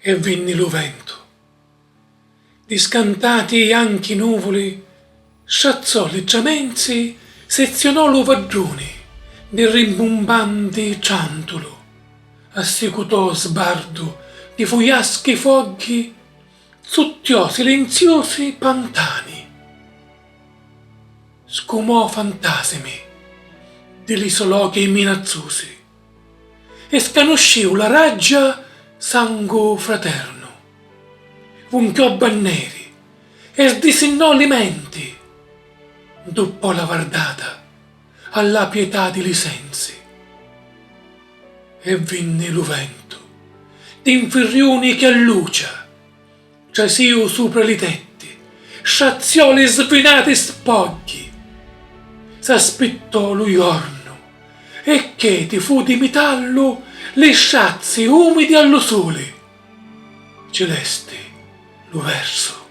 e vinni lo vento. Discantati anche i nuvoli, sciazzò leggiamenzi, sezionò lo vaggioni di rimbombanti ciantolo, assicutò sbardo di fuiaschi fogli, zuttiò silenziosi pantani, scumò fantasimi degli isologhi minazzosi e scanosciò la raggia sangue fraterno, unchiò banneri e sdisegnò li menti, doppò la vardata alla pietà di lisensi e vinni lo vento d'inferioni che allucia, trasio sopra li tetti, sciazziò li svinati spogli, s'aspettò lui orno e che ti fu di metallo le sciazzi umidi allo sole, celesti lo verso